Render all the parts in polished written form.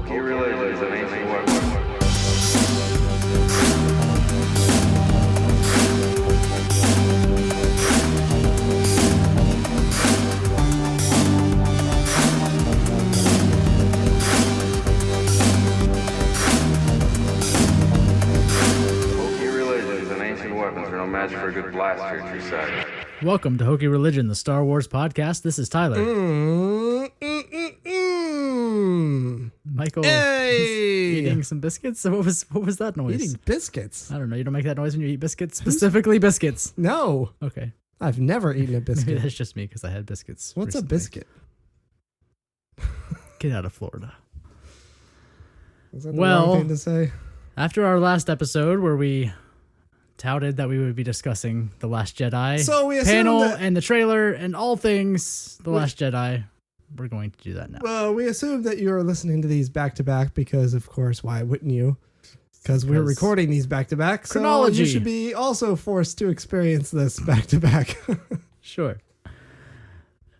Hokey religions and ancient weapons. Hokey religions and ancient weapons are no match for a good blaster at your side. Welcome to Hokey Religion, the Star Wars podcast. This is Tyler. Michael is eating some biscuits. So what was that noise? Eating biscuits? I don't know. You don't make that noise when you eat biscuits? Specifically biscuits. No. Okay. I've never eaten a Maybe biscuit. that's just me because I had biscuits. What's recently. a biscuit? Get out of Florida. Is that the wrong thing to say? After our last episode where we touted that we would be discussing The Last Jedi So we assumed panel that, and the trailer and all things The Last Jedi, we're going to do that now. well, we assumed that you were listening to these back to back because, of course, why wouldn't you? Because we're recording these back to back. So Chronology. you should be also forced to experience this back to back. Sure.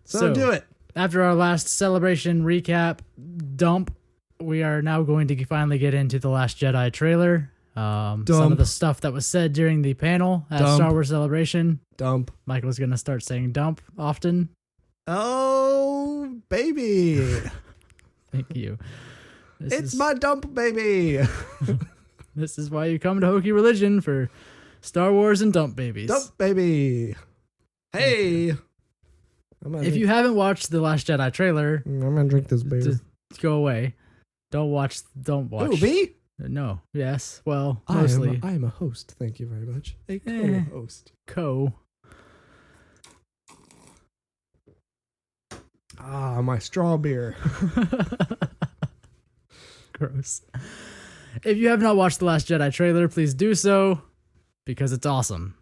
So do it. After our last celebration recap dump, we are now going to finally get into The Last Jedi trailer. Some of the stuff that was said during the panel at Star Wars Celebration. Dump. Michael's going to start saying dump often. Oh, baby. Thank you. It's my dump, baby. This is why you come to Hokey Religion, for Star Wars and dump babies. Dump, baby. Hey. If you haven't watched The Last Jedi trailer, I'm going to drink this beer. just go away. Don't watch. Ooh, me? No. Yes. Well, mostly. I am a host. Thank you very much. A co-host. Ah, my straw beer. Gross. If you have not watched The Last Jedi trailer, please do so, because it's awesome.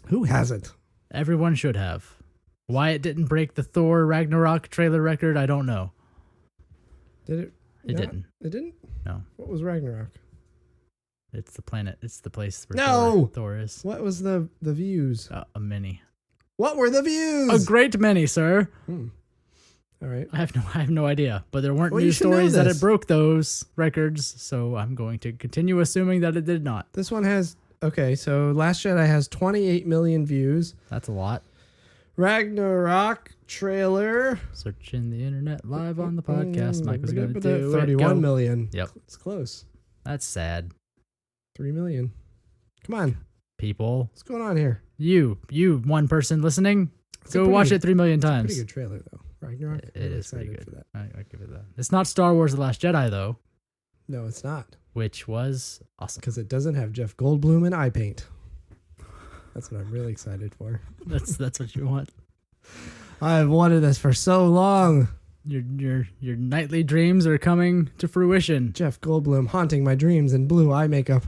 Who hasn't? Everyone should have. Why it didn't break the Thor Ragnarok trailer record, I don't know. Did it? It didn't. It didn't? No. What was Ragnarok? It's the planet. It's the place where No! Thor is. What was the views? A many. What were the views? A great many, sir. All right. I have no idea, but there weren't Well, you news should know stories that this. it broke those records, so I'm going to continue assuming that it did not. This one has, okay, so Last Jedi has 28 million views. That's a lot. Ragnarok trailer. Searching the internet live on the podcast. Mike was going to do 31 million. Yep. It's close. That's sad. 3 million. Come on. People. What's going on here? You one person listening, go watch it 3 million times. Pretty good trailer, though. Ragnarok. It I'm is pretty excited good. for that. I give it that. It's not Star Wars The Last Jedi, though, No, it's not. which was awesome. Because it doesn't have Jeff Goldblum and eye paint. That's what I'm really excited for. That's what you want. I've wanted this for so long. Your nightly dreams are coming to fruition. Jeff Goldblum haunting my dreams in blue eye makeup.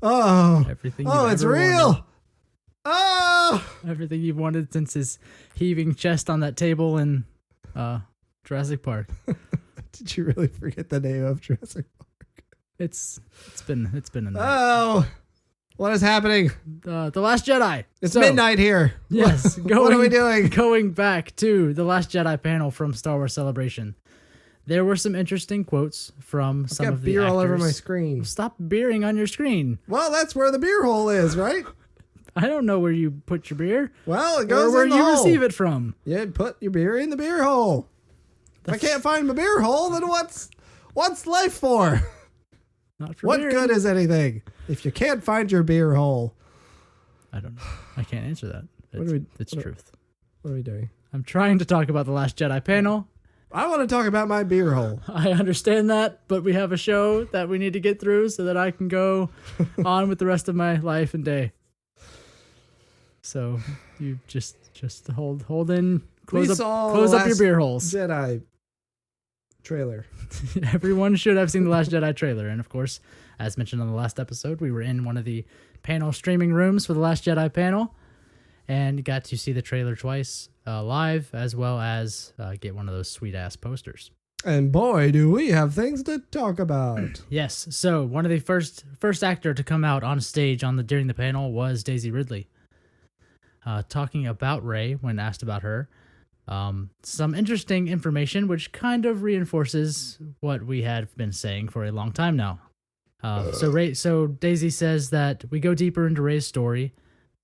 Oh, Everything. it's real. Wanted. Oh, Everything you've wanted since his heaving chest on that table in Jurassic Park. did you really forget the name of Jurassic Park? It's been a night. Oh, what is happening? The Last Jedi. It's midnight here. Yes. What are we doing? Going back to the Last Jedi panel from Star Wars Celebration, there were some interesting quotes from some Got of the beer actors. all over my screen. Stop beering on your screen. Well, that's where the beer hole is, right? I don't know where you put your beer. Well, it Or goes where in the you hole. receive it from. Yeah, put your beer in the beer hole. If I can't find my beer hole, then what's life for? Not for What beer. good is anything if you can't find your beer hole? I don't know. I can't answer that. It's truth. What are we doing? I'm trying to talk about the Last Jedi panel. I want to talk about my beer hole. I understand that, but we have a show that we need to get through so that I can go on with the rest of my life and day. So you just hold in, close up your beer holes. Jedi trailer. Everyone should have seen the Last Jedi trailer, and of course, as mentioned on the last episode, we were in one of the panel streaming rooms for the Last Jedi panel, and got to see the trailer twice live, as well as get one of those sweet ass posters. And boy, do we have things to talk about. Yes. So one of the first actor to come out on stage during the panel was Daisy Ridley. Talking about Rey when asked about her, Some interesting information, which kind of reinforces what we had been saying for a long time now. So Daisy says that we go deeper into Rey's story,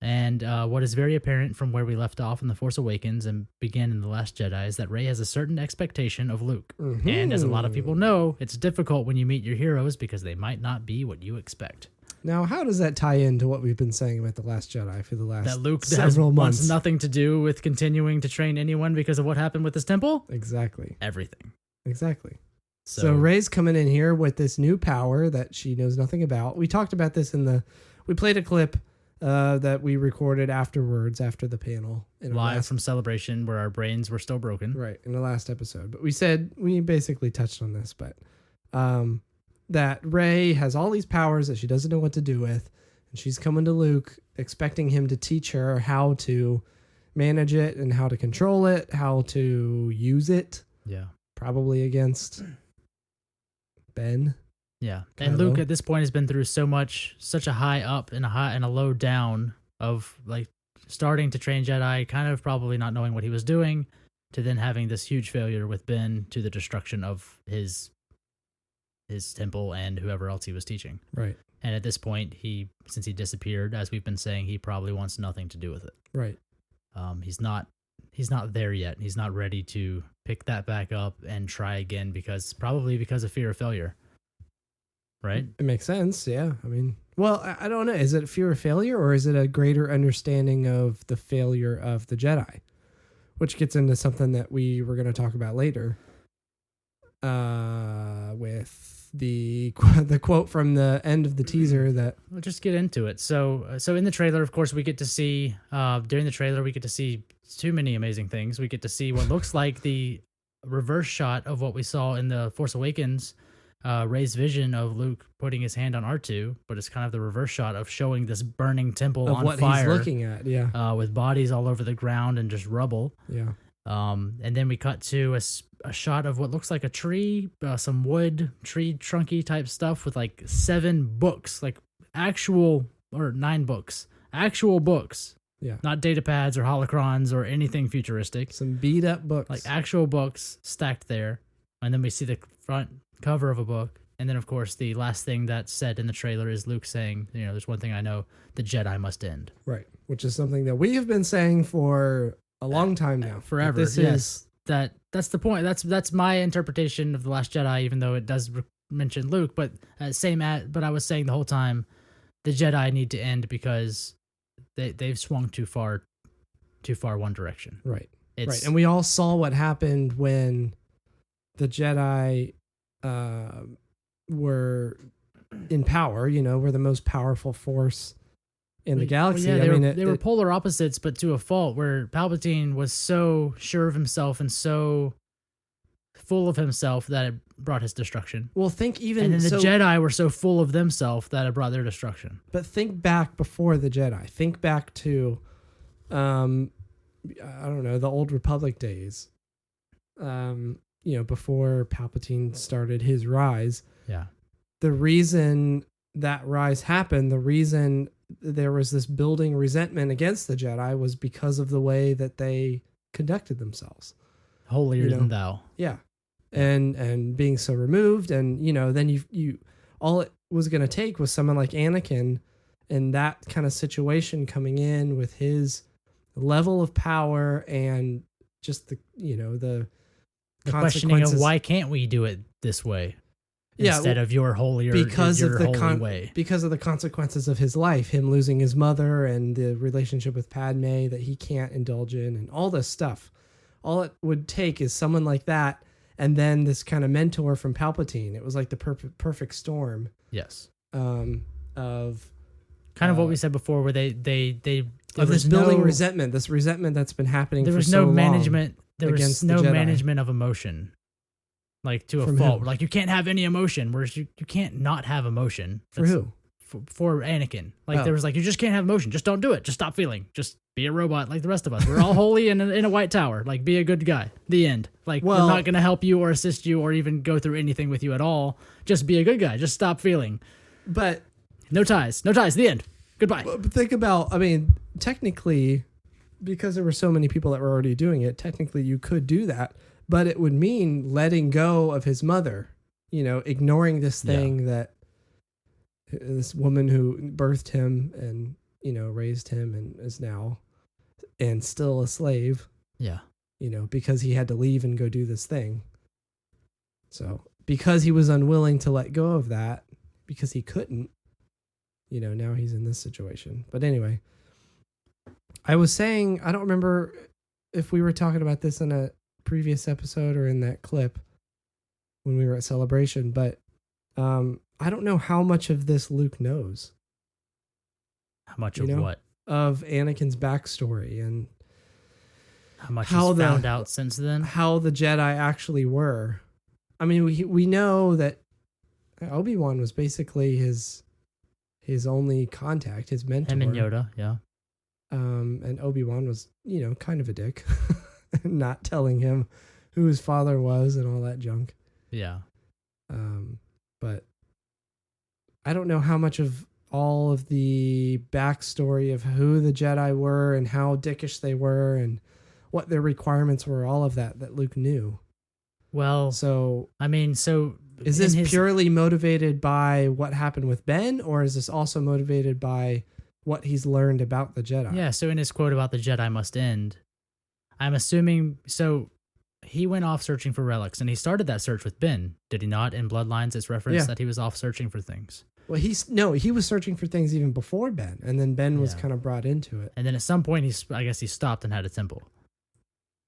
and what is very apparent from where we left off in The Force Awakens and begin in The Last Jedi is that Rey has a certain expectation of Luke. Mm-hmm. And as a lot of people know, it's difficult when you meet your heroes because they might not be what you expect. Now, how does that tie into what we've been saying about The Last Jedi for the last That Luke several months? wants nothing to do with continuing to train anyone because of what happened with his temple? Exactly. Everything. Exactly. So Rey's coming in here with this new power that she knows nothing about. We talked about this we played a clip that we recorded afterwards, after the panel. Live from Celebration, where our brains were still broken. Right, in the last episode. But we basically touched on this, but that Rey has all these powers that she doesn't know what to do with. And she's coming to Luke, expecting him to teach her how to manage it and how to control it, how to use it. Yeah. Probably against Ben. Yeah. And Luke at this point has been through such a high up and a low down of like starting to train Jedi, kind of probably not knowing what he was doing, to then having this huge failure with Ben, to the destruction of his temple and whoever else he was teaching. Right. And at this point, since he disappeared, as we've been saying, he probably wants nothing to do with it. Right. He's not there yet. He's not ready to pick that back up and try again probably because of fear of failure. Right? It makes sense. Yeah. I mean, well, I don't know. Is it fear of failure, or is it a greater understanding of the failure of the Jedi? Which gets into something that we were going to talk about later. With the quote from the end of the teaser that we'll just get into it. So in the trailer, of course, we get to see during the trailer we get to see too many amazing things. We get to see what looks like the reverse shot of what we saw in The Force Awakens, Rey's vision of Luke putting his hand on R2, but it's kind of the reverse shot of showing this burning temple of on what fire, he's looking at, with bodies all over the ground and just rubble. Yeah. And then we cut to a shot of what looks like a tree, some wood, tree trunky type stuff with like 7 books, like 9 books, actual books. Yeah. Not data pads or holocrons or anything futuristic. Some beat up books. Like actual books stacked there. And then we see the front cover of a book. And then, of course, the last thing that's said in the trailer is Luke saying, there's one thing I know, the Jedi must end. Right. Which is something that we have been saying for a long time now. Forever. That's the point. That's my interpretation of The Last Jedi, even though it does mention Luke. But but I was saying the whole time, the Jedi need to end because they've swung too far one direction. Right. Right. And we all saw what happened when the Jedi were in power. Were the most powerful force in the galaxy. They were polar opposites, but to a fault, where Palpatine was so sure of himself and so full of himself that it brought his destruction. Well, and then the Jedi were so full of themselves that it brought their destruction. But think back before the Jedi. Think back to, I don't know, the old Republic days. Before Palpatine started his rise. Yeah. The reason that rise happened, the reason there was this building resentment against the Jedi was because of the way that they conducted themselves. Holier than thou. Yeah. And being so removed, and then you all it was going to take was someone like Anakin in that kind of situation coming in with his level of power and just the questioning of why can't we do it this way instead of your holier because of the holy way, because of the consequences of his life, him losing his mother and the relationship with Padme that he can't indulge in and all this stuff. All it would take is someone like that, and then this kind of mentor from Palpatine. It was like the perfect storm. Yes. Of kind of what we said before, where they of this building resentment, this resentment that's been happening. There was no management. There was no management of emotion, like to a fault. Like you can't have any emotion, whereas you can't not have emotion. For who? For Anakin. Like there was like, you just can't have emotion. Just don't do it. Just stop feeling. Just be a robot like the rest of us. We're all holy in a white tower. Like be a good guy. The end. Like we're not going to help you or assist you or even go through anything with you at all. Just be a good guy. Just stop feeling. But no ties. The end. Goodbye. But think about, technically because there were so many people that were already doing it, technically you could do that, but it would mean letting go of his mother, ignoring this thing that this woman who birthed him and, raised him and is now and still a slave. Yeah. Because he had to leave and go do this thing. So because he was unwilling to let go of that, because he couldn't, now he's in this situation. But anyway, I was saying, I don't remember if we were talking about this in a previous episode or in that clip when we were at Celebration, but I don't know how much of this Luke knows. How much of what? Of Anakin's backstory and how much he's found out since then? How the Jedi actually were. I mean, we know that Obi-Wan was basically his only contact, his mentor. Him and Yoda, yeah. And Obi-Wan was, kind of a dick, not telling him who his father was and all that junk. Yeah. But I don't know how much of all of the backstory of who the Jedi were and how dickish they were and what their requirements were, all of that Luke knew. Well, so is this purely motivated by what happened with Ben, or is this also motivated by what he's learned about the Jedi? Yeah, so in his quote about the Jedi must end, I'm assuming, so he went off searching for relics, and he started that search with Ben, did he not? In Bloodlines, it's referenced that he was off searching for things. Well, he was searching for things even before Ben, and then Ben was kind of brought into it. And then at some point, I guess he stopped and had a temple.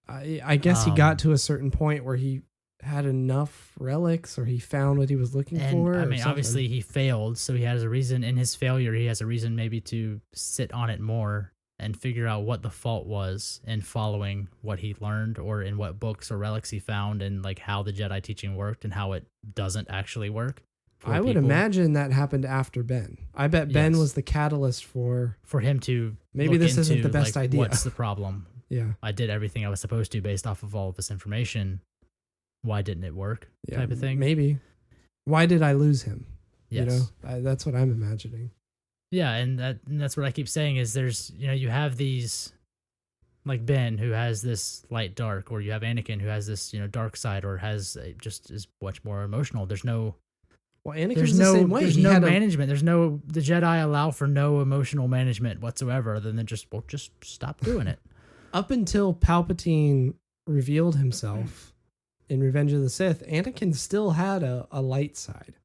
I guess he got to a certain point where he had enough relics, or he found what he was looking for. I mean, obviously he failed, so he has a reason. In his failure, he has a reason maybe to sit on it more and figure out what the fault was in following what he learned, or in what books or relics he found, and like how the Jedi teaching worked and how it doesn't actually work. I would imagine that happened after Ben. I bet Ben was the catalyst for him to maybe this isn't the best idea. What's the problem? Yeah, I did everything I was supposed to based off of all of this information. Why didn't it work? Type of thing. Maybe. Why did I lose him? Yes. That's what I'm imagining. Yeah, and that's what I keep saying is there's, you have these, like Ben, who has this light dark, or you have Anakin, who has this, dark side, or has just is much more emotional. There's no... Well, Anakin's the same way. There's no management. The Jedi allow for no emotional management whatsoever, other than just stop doing it. Up until Palpatine revealed himself in Revenge of the Sith, Anakin still had a light side.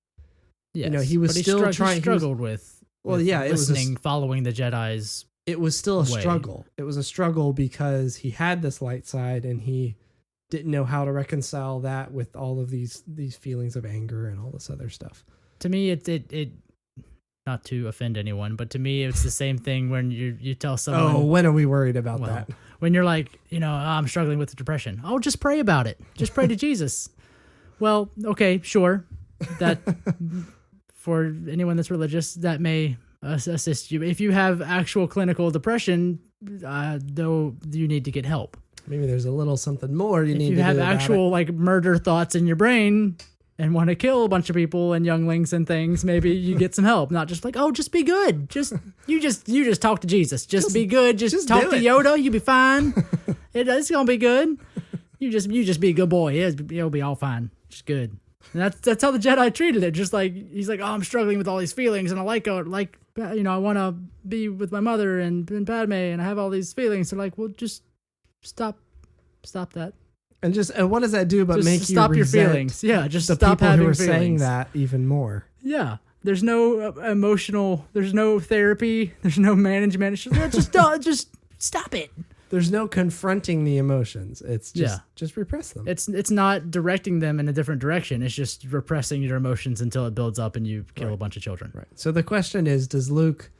Yes, he was still trying. He struggled with. Well, it was following the Jedi's. It was still a struggle. It was a struggle because he had this light side, and he didn't know how to reconcile that with all of these feelings of anger and all this other stuff. To me, it not to offend anyone, but to me, it's the same thing when you tell someone. Oh, when are we worried about that? When you're like, I'm struggling with depression. Oh, just pray about it. Just pray to Jesus. Well, okay, sure. That for anyone that's religious, that may assist you. If you have actual clinical depression, though, you need to get help. Maybe there's a little something more you need to do. If you have actual murder thoughts in your brain and want to kill a bunch of people and younglings and things, maybe you get some help. Not just just be good. You just talk to Jesus. Just be good. Just talk to Yoda. You'll be fine. It's gonna be good. You just be a good boy. It'll be all fine. Just good. And that's how the Jedi treated it. Just like he's like, I'm struggling with all these feelings, and I I want to be with my mother and Padme, and I have all these feelings. So well, just stop that. And what does that do but just make you stop your resent feelings? Yeah, just the stop people having who are feelings. saying that even more. Yeah, there's no emotional, there's no therapy, there's no management. It's just stop it. There's no confronting the emotions. It's just repress them. It's not directing them in a different direction. It's just repressing your emotions until it builds up and you kill a bunch of children. Right. So the question is, does Luke...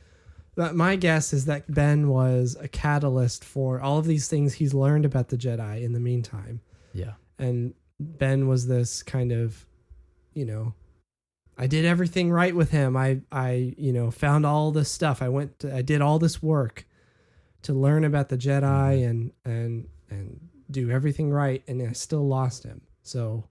My guess is that Ben was a catalyst for all of these things he's learned about the Jedi in the meantime. Yeah. And Ben was this kind of, I did everything right with him. I found all this stuff. I did all this work to learn about the Jedi and do everything right, and I still lost him. So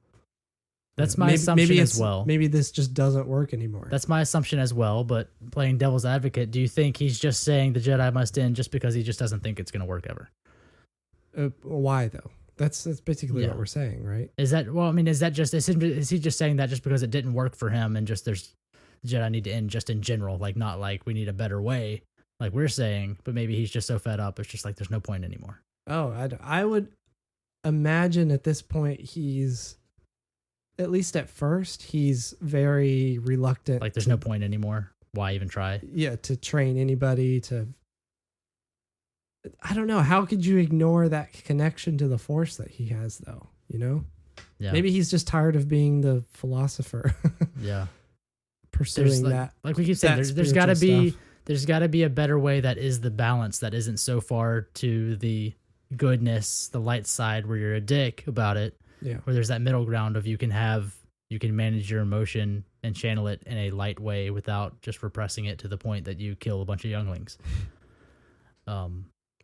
That's my assumption as well. Maybe this just doesn't work anymore. That's my assumption as well, but playing devil's advocate, do you think he's just saying the Jedi must end just because he just doesn't think it's going to work ever? Why though? That's basically what we're saying, right? Is that is he just saying that just because it didn't work for him and just the Jedi need to end just in general, like not like we need a better way, like we're saying, but maybe he's just so fed up it's just like there's no point anymore. Oh, I would imagine at this point he's, at least at first, he's very reluctant. Like there's no point anymore. Why even try? Yeah, to train anybody to. I don't know. How could you ignore that connection to the Force that he has, though? You know? Yeah. Maybe he's just tired of being the philosopher. Yeah. Pursuing that. Like we keep saying, there's got to be a better way that is the balance that isn't so far to the goodness, the light side where you're a dick about it. Yeah. Where there's that middle ground of you can manage your emotion and channel it in a light way without just repressing it to the point that you kill a bunch of younglings.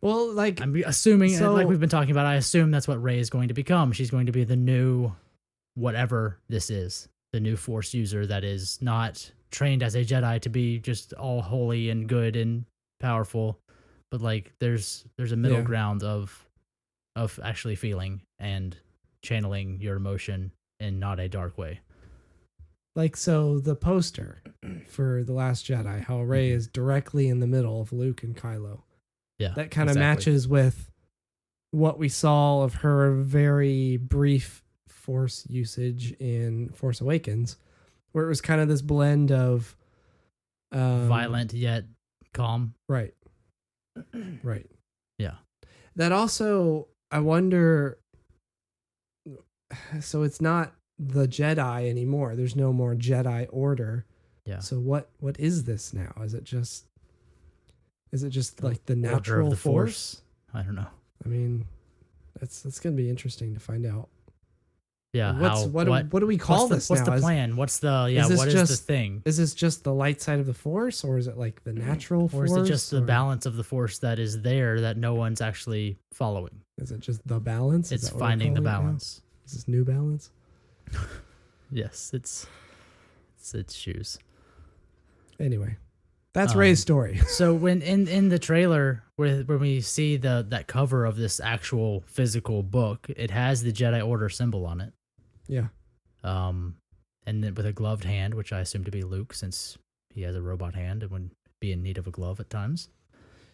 Well, like I'm assuming, like we've been talking about, I assume that's what Rey is going to become. She's going to be the new whatever this is, the new Force user that is not trained as a Jedi to be just all holy and good and powerful, but like there's a middle ground of actually feeling and channeling your emotion in not a dark way. Like, so the poster for The Last Jedi, how Rey is directly in the middle of Luke and Kylo. Yeah, that kind of matches with what we saw of her very brief Force usage in Force Awakens, where it was kind of this blend of violent yet calm. Right. Right. Yeah. That also, I wonder. So it's not the Jedi anymore. There's no more Jedi Order. Yeah. So what is this now? Is it just like the natural Order of the force? I don't know. I mean, that's going to be interesting to find out. Yeah. What do we call this now? What's the plan? What's the what is the thing? Is this just the light side of the Force, or is it like the natural force? Or is it just the balance of the Force that is there that no one's actually following? Is it just the balance? It's finding the balance. Is this New Balance? Yes, it's shoes. Anyway, that's Rey's story. So when in the trailer, when we see that cover of this actual physical book, it has the Jedi Order symbol on it. Yeah. And then with a gloved hand, which I assume to be Luke, since he has a robot hand and would be in need of a glove at times.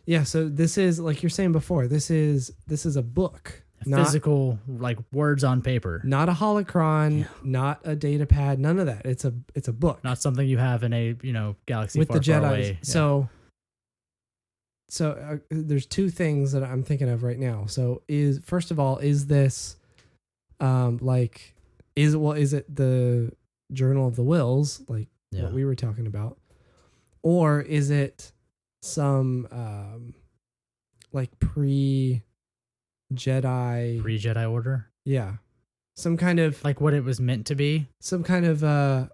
Yeah. So this is, like you're saying before, this is a book. Physical, like words on paper, not a holocron, not a data pad, none of that. It's a book, not something you have in a galaxy with far, the Jedi. Far away. So there's two things that I'm thinking of right now. So first of all, is this is it the Journal of the Wills, like what we were talking about, or is it some like pre-Jedi Order? Yeah. Some kind of like what it was meant to be. Some kind of I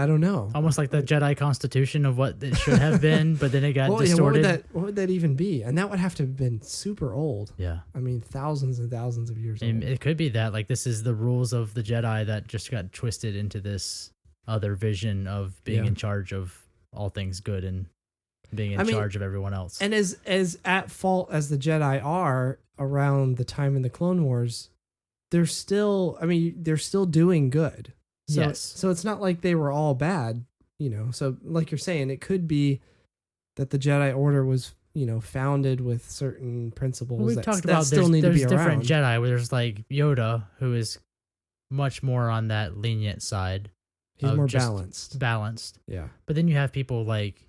don't know. Almost like the Jedi Constitution of what it should have been, but then it got distorted. What would that even be? And that would have to have been super old. Yeah. I mean, thousands and thousands of years old. It could be that, like, this is the rules of the Jedi that just got twisted into this other vision of being in charge of all things good and being in charge of everyone else. And as at fault as the Jedi are around the time in the Clone Wars, they're still doing good. So, yes. So it's not like they were all bad, So like you're saying, it could be that the Jedi Order was, founded with certain principles we've talked about still need to be there's different around. Jedi where there's like Yoda, who is much more on that lenient side. He's more balanced. Balanced. Yeah. But then you have people like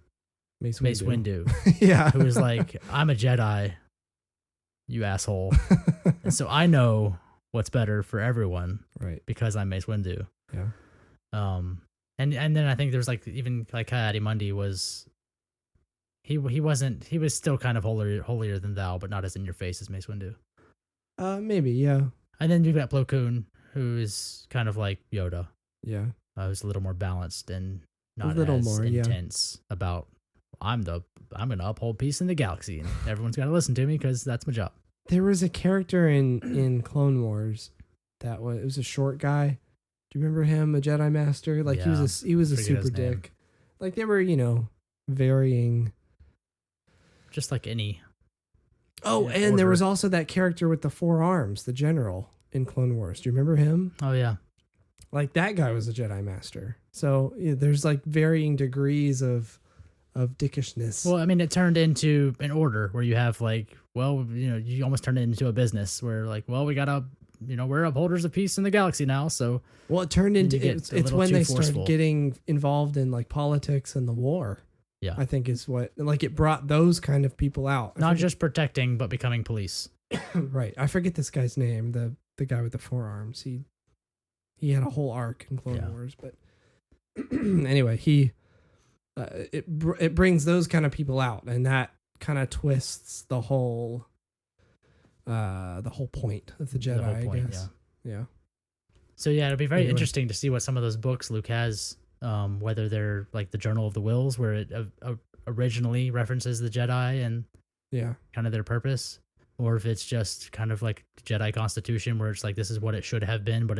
Mace Windu. Yeah. Who is like, I'm a Jedi, you asshole. And so I know what's better for everyone. Right. Because I'm Mace Windu. Yeah. And then I think there's like even like Mundi was he was still kind of holier than thou, but not as in your face as Mace Windu. Maybe, yeah. And then you've got Plo Koon, who is kind of like Yoda. Yeah. Who's a little more balanced and not as more intense about I'm gonna uphold peace in the galaxy and everyone's gonna listen to me because that's my job. There was a character in Clone Wars it was a short guy. Do you remember him, a Jedi Master? Like he was a forget super his name. dick. Like they were, varying. Just like any. Oh, Yeah, and order. there was also that character with the 4 arms, the general in Clone Wars. Do you remember him? Oh yeah. Like that guy was a Jedi Master. So there's like varying degrees of dickishness. Well, I mean, it turned into an order where you have like, well, you almost turned it into a business where like, well, we gotta, we're upholders of peace in the galaxy now. So, well, it turned into You get it's a little when too they forceful. started getting involved in like politics and the war. Yeah. I think is what like it brought those kind of people out. not just protecting, but becoming police. Right. I forget this guy's name. The guy with the 4 arms. He had a whole arc in Clone Wars, but anyway, it brings those kind of people out, and that kind of twists the whole point of the Jedi. The whole point, I guess. Yeah. So yeah, it'll be very Anyway. interesting to see what some of those books Luke has, whether they're like the Journal of the Wills, where it originally references the Jedi and Yeah. kind of their purpose, or if it's just kind of like Jedi Constitution, where it's like this is what it should have been, but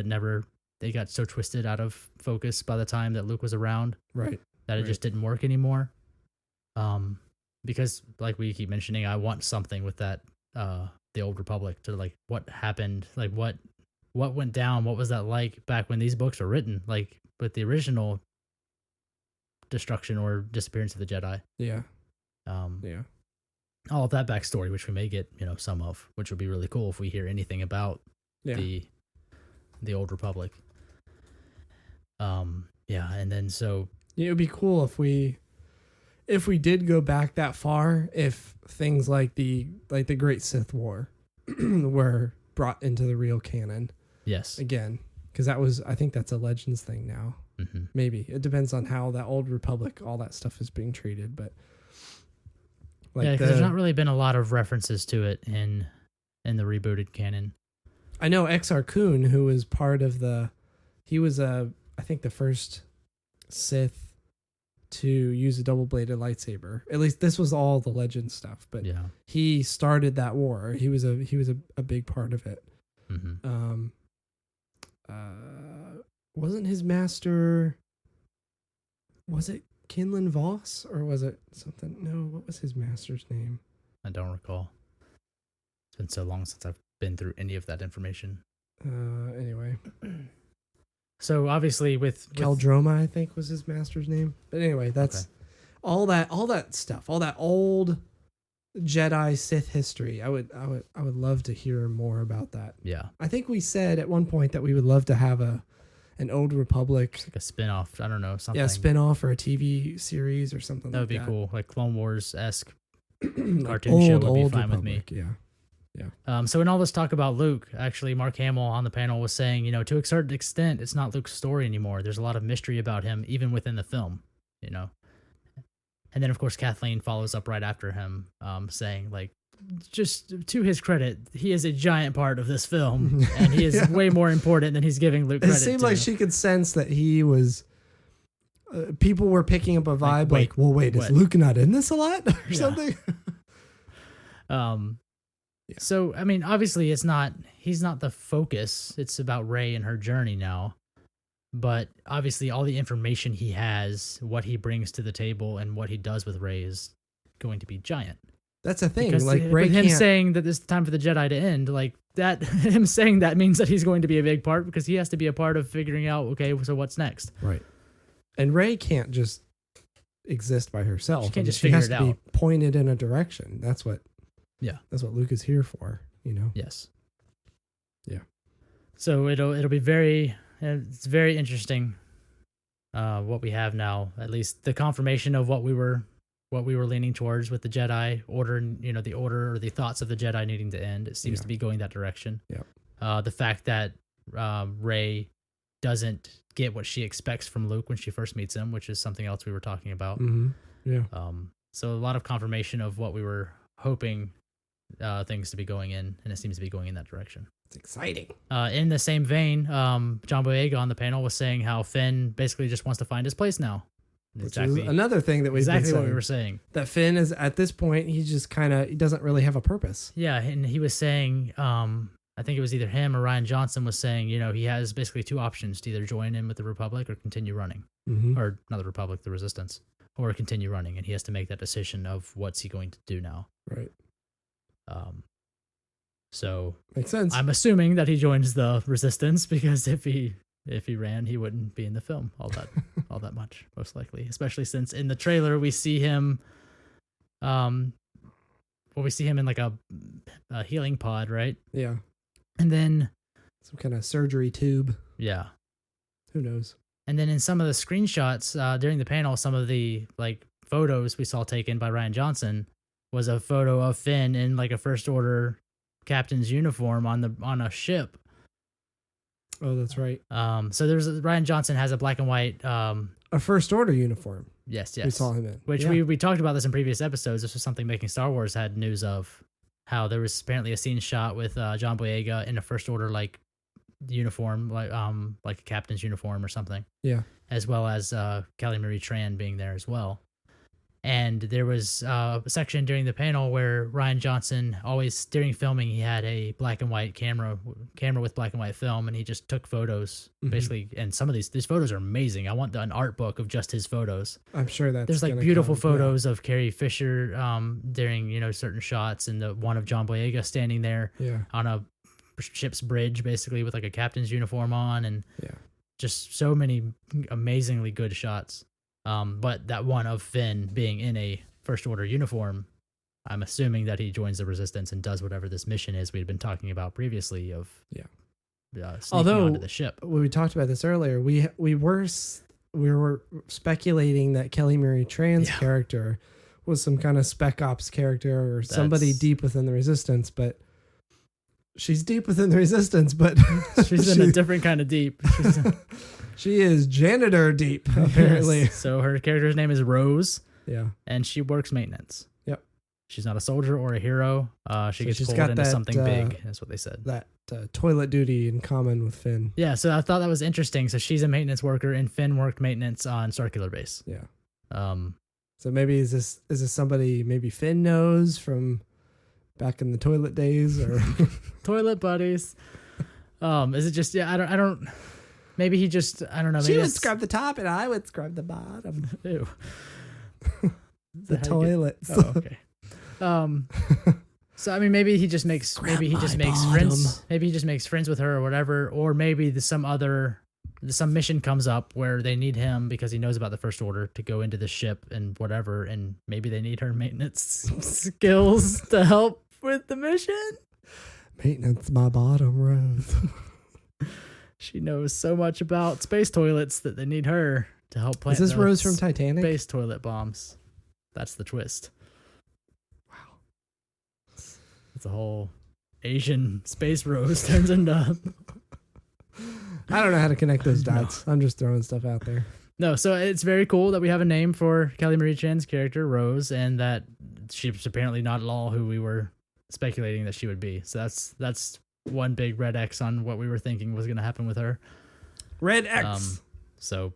they got so twisted out of focus by the time that Luke was around Right. that it Right. just didn't work anymore. Because like we keep mentioning, I want something with that, the Old Republic, to like what happened, like what went down, what was that like back when these books were written, like with the original destruction or disappearance of the Jedi. Yeah. Um, Yeah. all of that backstory, which we may get, some of, which would be really cool if we hear anything about Yeah. the Old Republic. And then so It would be cool if we did go back that far, if things like the Great Sith War were brought into the real canon yes, again, because I think that's a Legends thing now. mm-hmm. Maybe it depends on how that Old Republic, all that stuff is being treated, but like because there's not really been a lot of references to it in the rebooted canon. I know Exar Kun, who was part of he was I think the first Sith to use a double-bladed lightsaber. At least this was all the legend stuff, but Yeah. he started that war. He was a big part of it. Mm-hmm. Wasn't his master? Was it Kinlan Voss or was it something? No, what was his master's name? I don't recall. It's been so long since I've been through any of that information. Anyway, So obviously with Caldroma, I think was his master's name. But anyway, that's all that stuff, all that old Jedi Sith history. I would love to hear more about that. yeah, I think we said at one point that we would love to have an Old Republic, like a spin-off. I don't know, something. yeah, spin-off or a TV series or something. That would be like cool, like Clone Wars-esque Like cartoon show would be fine with me. Yeah. So in all this talk about Luke, actually, Mark Hamill on the panel was saying, to a certain extent, it's not Luke's story anymore. There's a lot of mystery about him, even within the film, And then, of course, Kathleen follows up right after him, saying, like, just to his credit, he is a giant part of this film, and he is Yeah. way more important than he's giving Luke It credit seemed to. like she could sense that he was. People were picking up a vibe wait, wait, is what? Luke not in this a lot or Yeah. something? Yeah. So, I mean, obviously he's not the focus. It's about Rey and her journey now. But obviously all the information he has, what he brings to the table and what he does with Rey is going to be giant. That's a thing. Because Like Rey with him can't. saying that it's time for the Jedi to end, like that, him saying that means that he's going to be a big part because he has to be a part of figuring out, okay, so what's next? Right. And Rey can't just exist by herself. She can't just she figure has it to be out. pointed in a direction. That's what Luke is here for, Yes. Yeah. So it'll be very interesting what we have now, at least the confirmation of what we were leaning towards with the Jedi Order, and the Order or the thoughts of the Jedi needing to end. It seems to be going that direction. Yeah. The fact that Rey doesn't get what she expects from Luke when she first meets him, which is something else we were talking about. Mm-hmm. Yeah. So a lot of confirmation of what we were hoping things to be going in, and it seems to be going in that direction. It's exciting. In the same vein, John Boyega on the panel was saying how Finn basically just wants to find his place now. Which is another thing that we've been exactly saying. what we were saying. That Finn is at this point, he just he doesn't really have a purpose. Yeah, and he was saying I think it was either him or Ryan Johnson was saying, he has basically two options to either join in with the Republic or continue running. Mm-hmm. Or not the Republic, the Resistance, or continue running. And he has to make that decision of what's he going to do now. Right. So makes sense. I'm assuming that he joins the Resistance, because if he ran, he wouldn't be in the film all that much, most likely. Especially since in the trailer we see him, we see him in like a healing pod, right? Yeah. And then some kind of surgery tube. Yeah. Who knows? And then in some of the screenshots during the panel, some of the like photos we saw taken by Ryan Johnson was a photo of Finn in like a First Order captain's uniform on a ship. Oh, that's right. So Ryan Johnson has a black and white a First Order uniform. Yes. We saw him in. Which we talked about this in previous episodes. This was something Making Star Wars had news of, how there was apparently a scene shot with John Boyega in a First Order like uniform, like a captain's uniform or something. Yeah. As well as Kelly Marie Tran being there as well. And there was a section during the panel where Ryan Johnson always, during filming, he had a black and white camera with black and white film, and he just took photos, basically. And some of these photos are amazing. I want an art book of just his photos. I'm sure there's like beautiful photos of Carrie Fisher during certain shots, and the one of John Boyega standing there on a ship's bridge, basically with like a captain's uniform on, and just so many amazingly good shots. But that one of Finn being in a First Order uniform, I'm assuming that he joins the Resistance and does whatever this mission is we'd been talking about previously of sneaking onto the ship. When we talked about this earlier, we were speculating that Kelly Marie Tran's character was some kind of Spec Ops character or somebody deep within the Resistance, but she's deep within the Resistance, but she's in a different kind of deep. She is janitor deep, apparently. Yes. So her character's name is Rose. Yeah. And she works maintenance. Yep. She's not a soldier or a hero. She gets pulled into something big. That's what they said. That toilet duty in common with Finn. Yeah, so I thought that was interesting. So she's a maintenance worker, and Finn worked maintenance on Starkiller Base. Yeah. So maybe is this somebody maybe Finn knows from back in the toilet days, or toilet buddies? Is it just I don't. Maybe he just, I don't know. Maybe she would scrub the top and I would scrub the bottom. Ew. The toilets. Oh, okay. So I mean, maybe he just makes friends. Maybe he just makes friends with her or whatever. Or maybe some mission comes up where they need him because he knows about the First Order to go into the ship and whatever. And maybe they need her maintenance skills to help with the mission. Maintenance my bottom, Rose. She knows so much about space toilets that they need her to help plant. Is this Rose from Titanic? Space toilet bombs. That's the twist. Wow. It's a whole Asian space Rose turns into. I don't know how to connect those dots. No. I'm just throwing stuff out there. No, so it's very cool that we have a name for Kelly Marie Tran's character, Rose, and that she's apparently not at all who we were speculating that she would be. So that's one big red X on what we were thinking was going to happen with her. Red X. So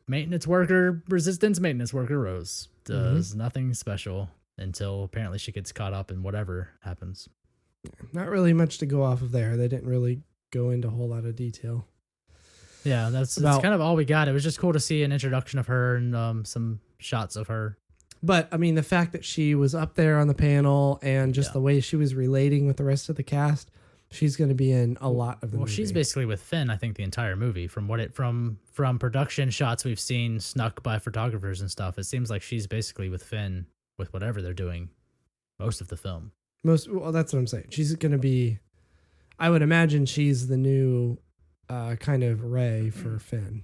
maintenance worker, Resistance maintenance worker Rose does nothing special until apparently she gets caught up in whatever happens. Not really much to go off of there. They didn't really go into a whole lot of detail. Yeah, that's kind of all we got. It was just cool to see an introduction of her and some shots of her. But, I mean, the fact that she was up there on the panel and just the way she was relating with the rest of the cast, she's going to be in a lot of the movie. She's basically with Finn, I think, the entire movie. From production shots we've seen snuck by photographers and stuff, it seems like she's basically with Finn with whatever they're doing most of the film. Well, that's what I'm saying. She's going to be... I would imagine she's the new kind of Rey for Finn.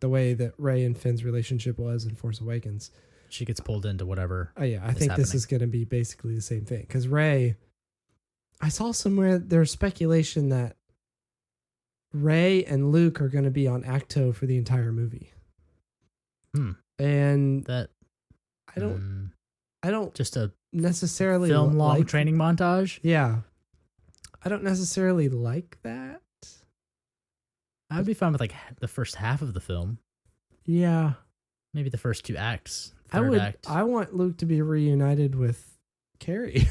The way that Rey and Finn's relationship was in Force Awakens. She gets pulled into whatever. Oh, yeah. I think this is going to be basically the same thing. Because Rey... I saw somewhere there's speculation that Rey and Luke are going to be on Acto for the entire movie. And that I don't just a necessarily film long training montage. Yeah. I don't necessarily like that. I'd be fine with like the first half of the film. Yeah. Maybe the first two acts. I want Luke to be reunited with Carrie.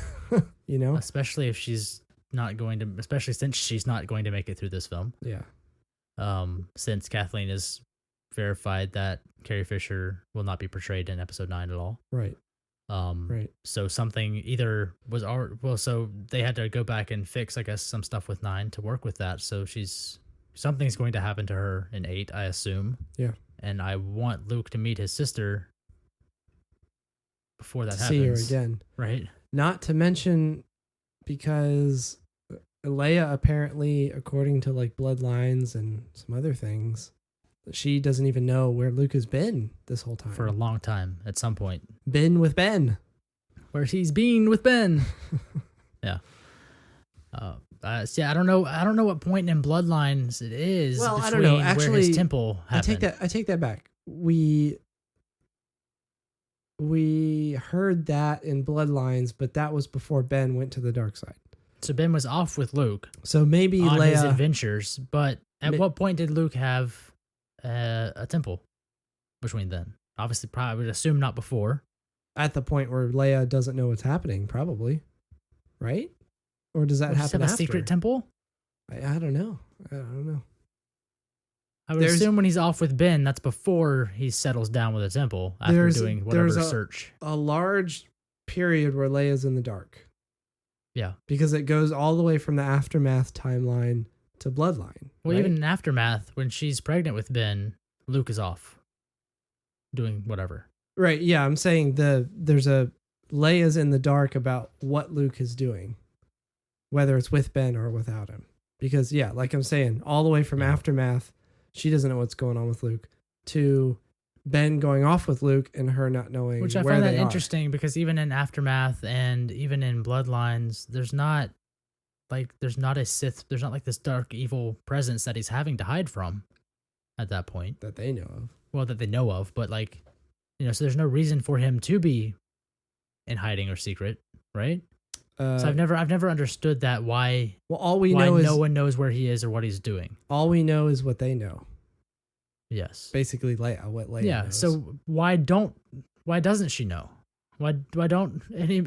You know, especially if she's not going to, especially since she's not going to make it through this film. Yeah. Since Kathleen has verified that Carrie Fisher will not be portrayed in episode 9 at all. Right. Right. So something either was so they had to go back and fix, I guess, some stuff with 9 to work with that. So something's going to happen to her in 8, I assume. Yeah. And I want Luke to meet his sister before that happens. See her again. Right. Not to mention, because Leia apparently, according to like bloodlines and some other things, she doesn't even know where Luke has been this whole time. For a long time, at some point. Been with Ben. Where he's been with Ben. Yeah. Yeah, I don't know what point in Bloodlines it is. Well, between I don't know. Actually, where his temple happened. I take that back. We heard that in Bloodlines, but that was before Ben went to the dark side. So Ben was off with Luke. So maybe on Leia his adventures, but at what point did Luke have a temple between then? Obviously, probably I would assume not before. At the point where Leia doesn't know what's happening, probably, right? Or does that Does he happen have a after? secret temple? I don't know. I don't know. I would assume when he's off with Ben, that's before he settles down with a temple after doing whatever search. A large period where Leia's in the dark. Yeah. Because it goes all the way from the Aftermath timeline to Bloodline. Well, right? even in Aftermath, when she's pregnant with Ben, Luke is off doing whatever. Right, yeah, I'm saying there's a Leia's in the dark about what Luke is doing, whether it's with Ben or without him. Because, yeah, like I'm saying, all the way from Aftermath, she doesn't know what's going on with Luke, to Ben going off with Luke and her not knowing Which I where find they that are. interesting, because even in Aftermath and even in Bloodlines, there's not a Sith, there's not like this dark evil presence that he's having to hide from at that point. That they know of. Well, that they know of, but like, so there's no reason for him to be in hiding or secret, right? So I've never understood that why. Well, all we know is no one knows where he is or what he's doing. All we know is what they know. Yes. Basically, what Leia knows. So why doesn't she know? Why don't any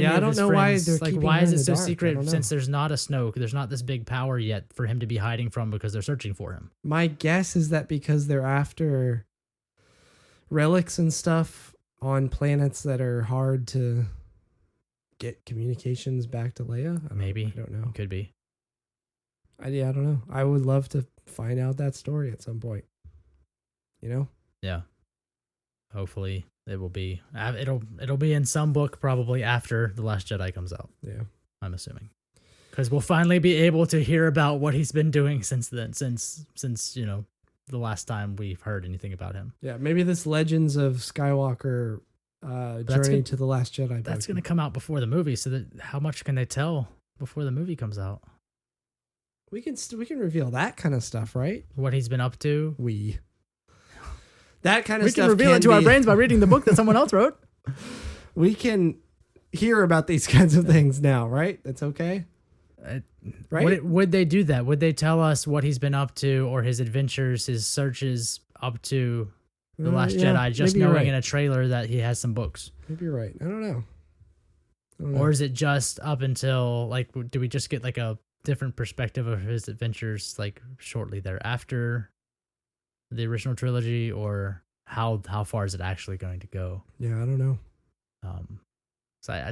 I of don't his know friends, why they're like keeping why her is in it the so dark. I secret don't know. since there's not a Snoke, there's not this big power yet for him to be hiding from because they're searching for him. My guess is that because they're after relics and stuff on planets that are hard to get communications back to Leia. Maybe. I don't know. Could be. I don't know. I would love to find out that story at some point. Yeah. Hopefully it will be. It'll be in some book probably after The Last Jedi comes out. Yeah. I'm assuming. Because we'll finally be able to hear about what he's been doing since then, since the last time we've heard anything about him. Yeah, maybe this Legends of Skywalker journey to the Last Jedi. That's going to come out before the movie, so that how much can they tell before the movie comes out? We can reveal that kind of stuff, right? What he's been up to. That kind of we stuff. We can reveal it to our brains by reading the book that someone else wrote. We can hear about these kinds of things now, right? That's okay. Right? Would they do that? Would they tell us what he's been up to or his adventures, his searches up to The Last Jedi, just knowing in a trailer that he has some books? Maybe you're right. I don't know. Or is it just up until, like, do we just get like a different perspective of his adventures like shortly thereafter the original trilogy, or how far is it actually going to go? Yeah, I don't know. So I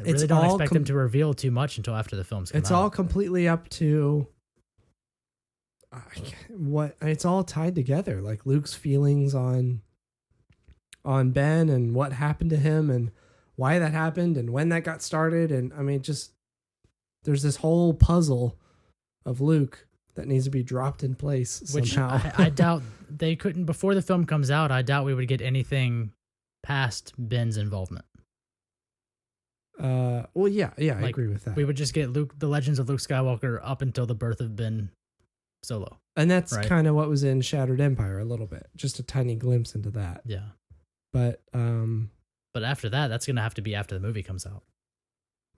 really don't expect them to reveal too much until after the films come out. It's all completely up to what it's all tied together, like Luke's feelings on Ben and what happened to him and why that happened and when that got started. And I mean, just there's this whole puzzle of Luke that needs to be dropped in place somehow. Which I doubt they couldn't, before the film comes out, I doubt we would get anything past Ben's involvement. Well, yeah, I agree with that. We would just get the Legends of Luke Skywalker up until the birth of Ben Solo. And that's kind of what was in Shattered Empire a little bit. Just a tiny glimpse into that. Yeah. But after that, that's going to have to be after the movie comes out.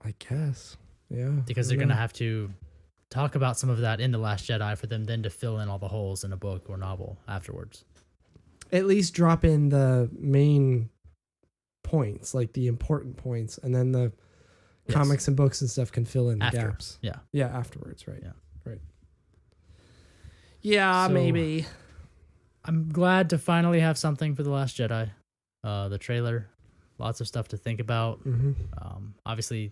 I guess. Yeah. Because they're going to have to talk about some of that in The Last Jedi for them then to fill in all the holes in a book or novel afterwards. At least drop in the main points, like the important points, and then the comics and books and stuff can fill in the After. gaps. Yeah. Yeah, afterwards, right? Yeah. Right. Yeah, So- maybe. I'm glad to finally have something for The Last Jedi. The trailer, lots of stuff to think about. Mm-hmm. Obviously,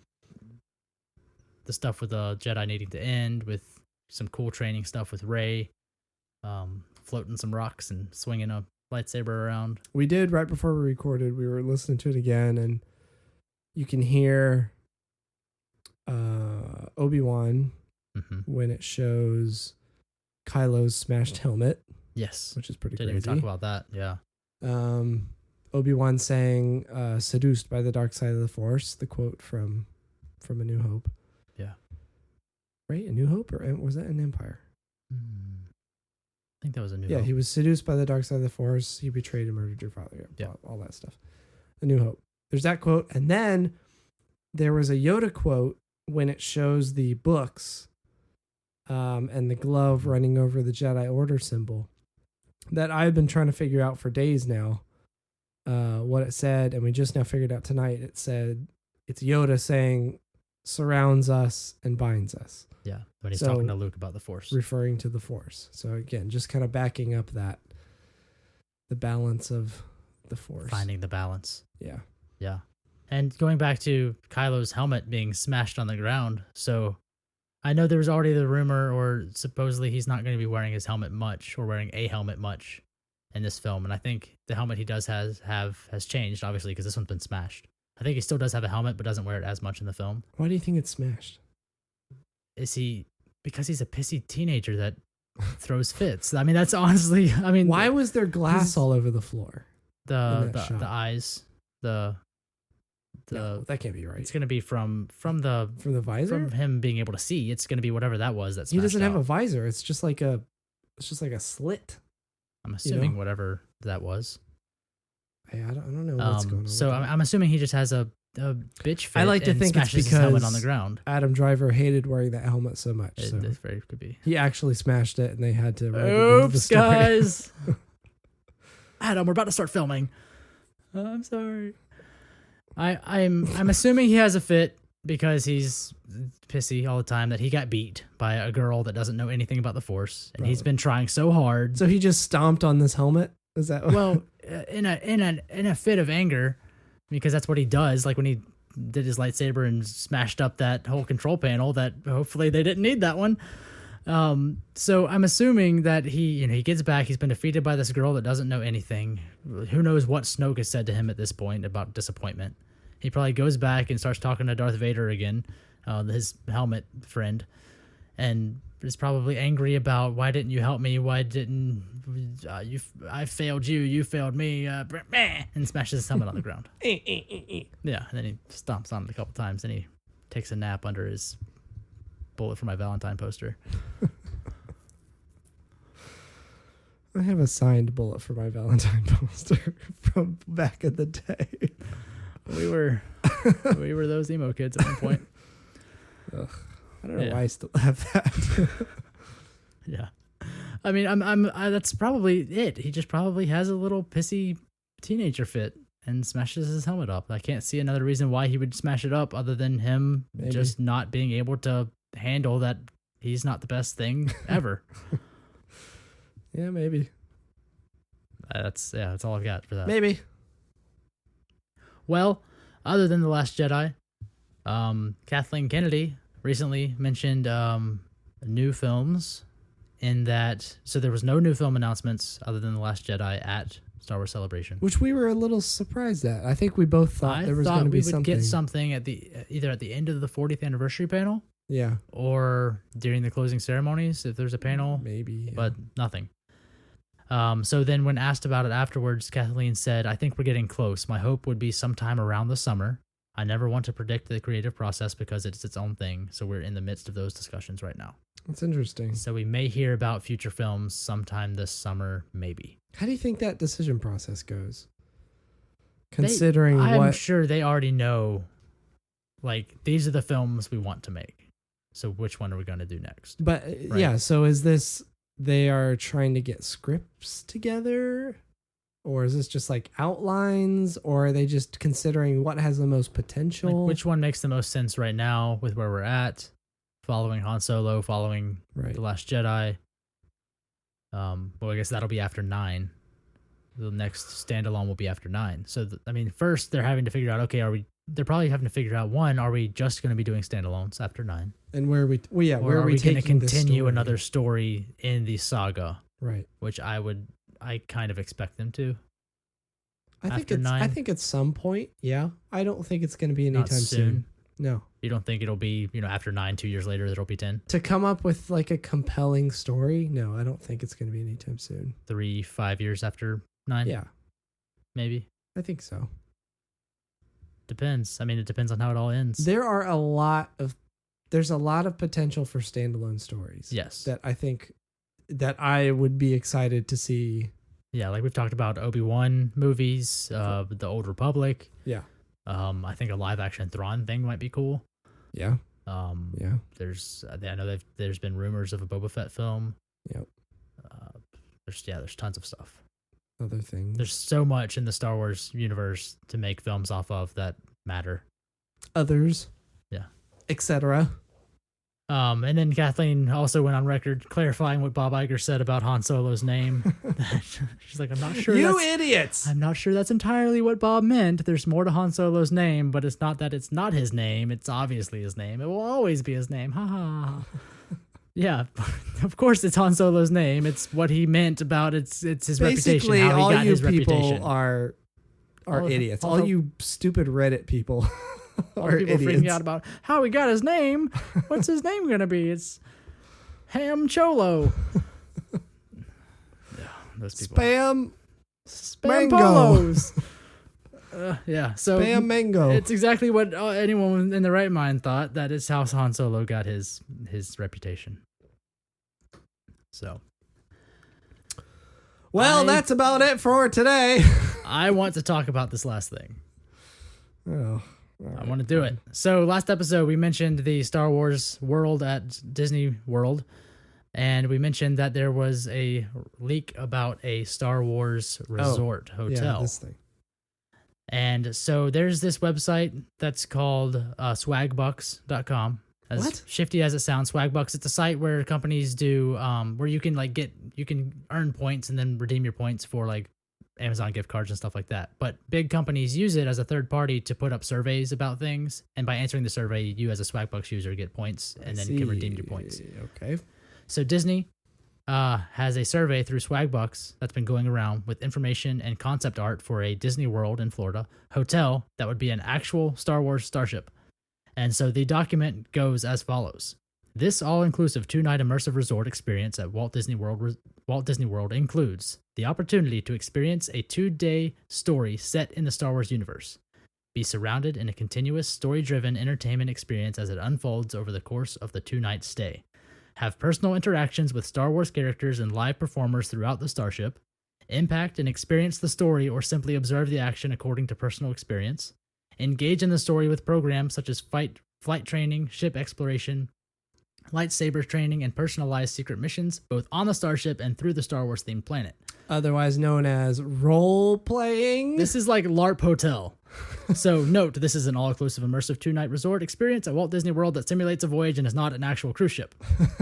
the stuff with the Jedi needing to end, with some cool training stuff with Rey, floating some rocks and swinging a lightsaber around. We did right before we recorded. We were listening to it again, and you can hear Obi-Wan Mm-hmm. when it shows Kylo's smashed helmet, Yes. which is pretty Didn't crazy. even talk about that. Yeah. Obi-Wan saying, seduced by the dark side of the Force, the quote from A New Hope. Yeah. Right? A New Hope? Or was that an Empire? I think that was a new. Yeah, Hope. he was seduced by the dark side of the Force. He betrayed and murdered your father. Yeah. All that stuff. A New Hope. There's that quote. And then there was a Yoda quote when it shows the books and the glove running over the Jedi Order symbol that I've been trying to figure out for days now what it said. And we just now figured out tonight. It said, it's Yoda saying, surrounds us and binds us. Yeah, when he's So- talking to Luke about the Force. Referring to the Force. So again, just kind of backing up the balance of the Force. Finding the balance. Yeah. Yeah. And going back to Kylo's helmet being smashed on the ground. So I know there was already the rumor, or supposedly he's not going to be wearing his helmet much, or wearing a helmet much in this film. And I think the helmet he does has changed, obviously, because this one's been smashed. I think he still does have a helmet, but doesn't wear it as much in the film. Why do you think it's smashed? Is he, because he's a pissy teenager that throws fits? I mean, that's honestly, I mean, Why was there glass he's- all over the floor? in that shot? the eyes, No, that can't be right. it's going to be from the From the visor? from him being able to see. It's going to be whatever that was. That's He doesn't have a visor. It's just like a slit. I'm assuming whatever that was. I don't know what's going on. So with I'm, that. I'm assuming he just has a bitch fit. I like to and think it's smashes his helmet on because- the ground. Adam Driver hated wearing that helmet so much. It, So it very could be. he actually smashed it and they had to write it into the Oops, story. guys. Adam, we're about to start filming. I'm sorry. I'm assuming he has a fit because he's pissy all the time that he got beat by a girl that doesn't know anything about the Force, and he's been trying so hard. So he just stomped on this helmet? Is that Well, in a fit of anger, because that's what he does. Like when he did his lightsaber and smashed up that whole control panel. That hopefully they didn't need that one. So I'm assuming that he gets back. He's been defeated by this girl that doesn't know anything. Who knows what Snoke has said to him at this point about disappointment. He probably goes back and starts talking to Darth Vader again, his helmet friend, and is probably angry about, why didn't you help me? Why didn't I failed you? You failed me. And smashes his helmet on the ground. Yeah, and then he stomps on it a couple times. Then he takes a nap under his Bullet for My Valentine poster. I have a signed Bullet for My Valentine poster from back in the day. We were those emo kids at one point. Ugh. I don't know Yeah. why I still have that. Yeah, I mean, that's probably it. He just probably has a little pissy teenager fit and smashes his helmet up. I can't see another reason why he would smash it up other than him Maybe. just not being able to handle that he's not the best thing ever. Yeah, maybe. That's all I've got for that. Maybe. Well, other than The Last Jedi, Kathleen Kennedy recently mentioned new films in that. So there was no new film announcements other than The Last Jedi at Star Wars Celebration. Which we were a little surprised at. I think we both thought there was going to be we something. would get something at either at the end of the 40th anniversary panel Yeah, or during the closing ceremonies if there's a panel, maybe. Yeah. but nothing. So then when asked about it afterwards, Kathleen said, "I think we're getting close. My hope would be sometime around the summer. I never want to predict the creative process because it's its own thing. So we're in the midst of those discussions right now. That's interesting. So we may hear about future films sometime this summer, maybe." How do you think that decision process goes? Considering I'm what sure they already know, like, these are the films we want to make. So which one are we going to do next? But Right. yeah, so is this they are trying to get scripts together, Or is this just like outlines? Or are they just considering what has the most potential? Like, which one makes the most sense right now with where we're at? Following Han Solo, following The Last Jedi. Well, I guess that'll be after 9. The next standalone will be after 9. So, first they're having to figure out, okay, they're probably having to figure out, one, are we just going to be doing standalones after 9? And where are we, where are we going to continue another another story in the saga? Right. Which I kind of expect them to. I think at some point, yeah. I don't think it's going to be anytime soon. No. You don't think it'll be, after 9, 2 years later, there'll be 10? To come up with like a compelling story? No, I don't think it's going to be anytime soon. 3, 5 years after 9? Yeah. Maybe. I think so. Depends. It depends on how it all ends. There's a lot of potential for standalone stories. Yes. That I think that I would be excited to see. Yeah, like we've talked about Obi-Wan movies, The Old Republic. Yeah. I think a live action Thrawn thing might be cool. Yeah. Yeah. I know there's been rumors of a Boba Fett film. Yep. There's tons of stuff. Other things. There's so much in the Star Wars universe to make films off of that matter. Others. Yeah. Etc. And then Kathleen also went on record clarifying what Bob Iger said about Han Solo's name. She's like, I'm not sure. You idiots! I'm not sure that's entirely what Bob meant. There's more to Han Solo's name, but it's not that it's not his name. It's obviously his name. It will always be his name. Ha ha. Yeah, of course it's Han Solo's name. It's what he meant about it's his reputation. Basically, how he got his people reputation. are idiots. All you stupid Reddit people. Or people idiots. freaking out about how he got his name. What's his name gonna be? It's Ham Cholo. Yeah, those people. Spam Mango. Polos. Yeah, so Spam Mango. It's exactly what anyone in the right mind thought. That is how Han Solo got his reputation. So, well, that's about it for today. I want to talk about this last thing. Oh. I want to do it. So last episode, we mentioned the Star Wars world at Disney World, and we mentioned that there was a leak about a Star Wars resort hotel. Yeah, this thing. And so there's this website that's called swagbucks.com. As shifty as it sounds, Swagbucks, it's a site where companies do, where you can you can earn points and then redeem your points for like Amazon gift cards and stuff like that. But big companies use it as a third party to put up surveys about things. And by answering the survey, you as a Swagbucks user get points and then you can redeem your points. Okay. So Disney has a survey through Swagbucks that's been going around with information and concept art for a Disney World in Florida hotel that would be an actual Star Wars starship. And so the document goes as follows. This all-inclusive 2-night immersive resort experience at Walt Disney World includes the opportunity to experience a 2-day story set in the Star Wars universe. Be surrounded in a continuous story-driven entertainment experience as it unfolds over the course of the 2-night stay. Have personal interactions with Star Wars characters and live performers throughout the starship. Impact and experience the story or simply observe the action according to personal experience. Engage in the story with programs such as flight training, ship exploration, lightsaber training, and personalized secret missions, both on the starship and through the Star Wars themed planet. Otherwise known as role-playing. This is like LARP Hotel. So note, this is an all-inclusive immersive 2-night resort experience at Walt Disney World that simulates a voyage and is not an actual cruise ship.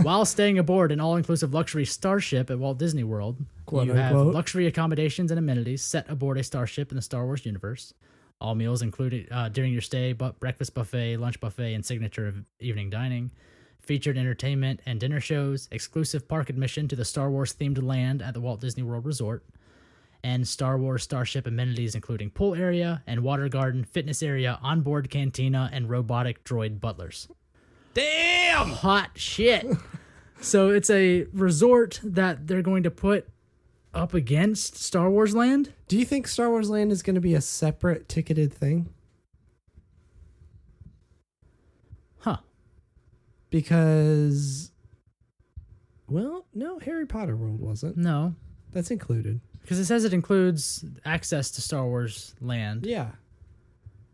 While staying aboard an all-inclusive luxury starship at Walt Disney World, quote, you unquote, have luxury accommodations and amenities set aboard a starship in the Star Wars universe. All meals included during your stay, breakfast buffet, lunch buffet, and signature evening dining. Featured entertainment and dinner shows, exclusive park admission to the Star Wars-themed land at the Walt Disney World Resort, and Star Wars Starship amenities including pool area and water garden, fitness area, onboard cantina, and robotic droid butlers. Damn! Hot shit! So it's a resort that they're going to put up against Star Wars Land? Do you think Star Wars Land is going to be a separate ticketed thing? Huh. Because, well, no, Harry Potter World wasn't. No. That's included. Because it says it includes access to Star Wars Land. Yeah.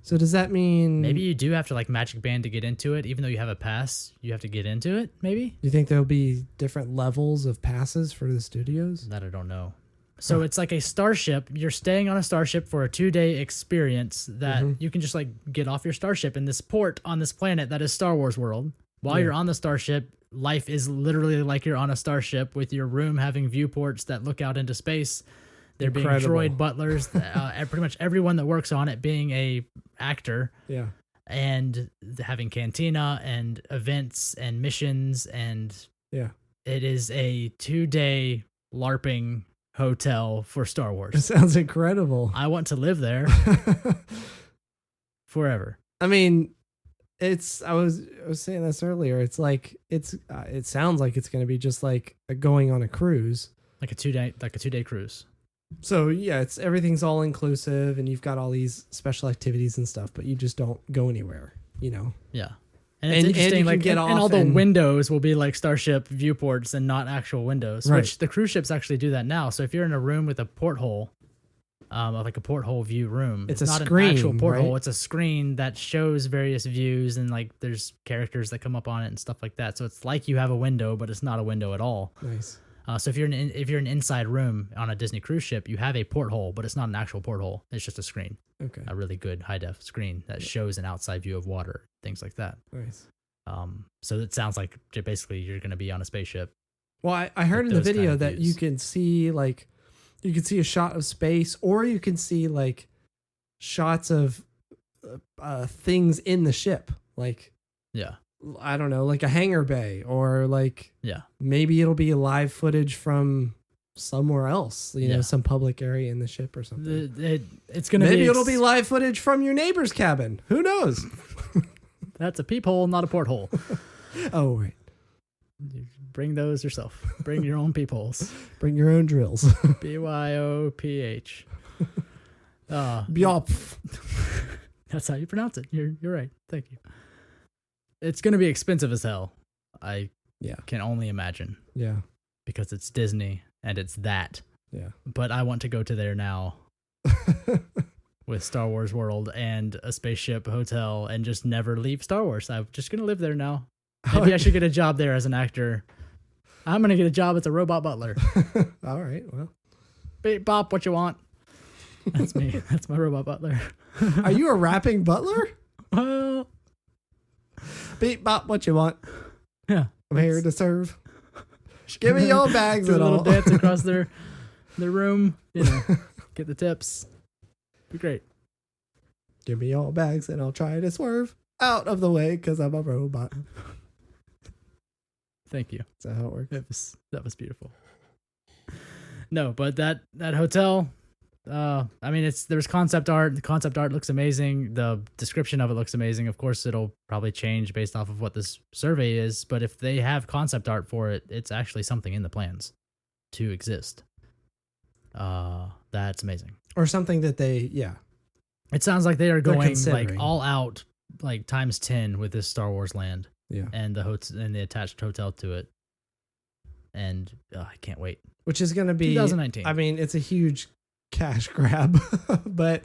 So does that mean... Maybe you do have to, like, Magic Band to get into it. Even though you have a pass, you have to get into it, maybe? Do you think there'll be different levels of passes for the studios? That I don't know. So it's like a starship. You're staying on a starship for a 2-day experience that you can just like get off your starship in this port on this planet that is Star Wars world. While you're on the starship, life is literally like you're on a starship with your room having viewports that look out into space. There being droid butlers, pretty much everyone that works on it being a actor. Yeah. And having cantina and events and missions, and it is a 2-day LARPing hotel for Star Wars. It sounds incredible. I want to live there forever. I mean, I was saying this earlier. It's like it sounds like it's going to be just like going on a cruise, like a 2-day cruise. So yeah, everything's all inclusive, and you've got all these special activities and stuff, but you just don't go anywhere, you know. Yeah, and it's interesting. Like, and all the windows will be like Starship viewports and not actual windows. Right. Which the cruise ships actually do that now. So if you're in a room with a porthole, like a porthole view room, it's not screen, an actual porthole. Right? It's a screen that shows various views, and like there's characters that come up on it and stuff like that. So it's like you have a window, but it's not a window at all. Nice. So if you're an inside room on a Disney cruise ship, you have a porthole, but it's not an actual porthole. It's just a screen. Okay. A really good high def screen that shows an outside view of water, things like that. Nice. So it sounds like basically you're going to be on a spaceship. Well, I heard in the video that you can see a shot of space, or you can see like shots of things in the ship, like I don't know, like a hangar bay, or like maybe it'll be live footage from somewhere else, you know, some public area in the ship or something. It's gonna maybe it'll be live footage from your neighbor's cabin. Who knows? That's a peephole, not a porthole. Oh right. You bring those yourself. Bring your own peepholes. Bring your own drills. BYOPH. Byopf. That's how you pronounce it. You're right. Thank you. It's going to be expensive as hell. I can only imagine. Yeah. Because it's Disney and it's that. Yeah. But I want to go to there now with Star Wars World and a spaceship hotel and just never leave Star Wars. I'm just going to live there now. Maybe I should get a job there as an actor. I'm going to get a job as a robot butler. All right. Well. Beep, bop, what you want? That's me. That's my robot butler. Are you a rapping butler? Well. Beep, bop, what you want? Yeah. I'm here to serve. Give me your bags do and a little all. dance across their room. You know, get the tips. Be great. Give me your bags and I'll try to swerve out of the way because I'm a robot. Thank you. That's how it works. That was beautiful. No, but that hotel, I mean, there's concept art. The concept art looks amazing. The description of it looks amazing. Of course, it'll probably change based off of what this survey is. But if they have concept art for it, it's actually something in the plans to exist. That's amazing. Or something that It sounds like they are going like all out, like times 10 with this Star Wars land. Yeah. And the and the attached hotel to it. And I can't wait. Which is going to be 2019. I mean, it's a huge cash grab, but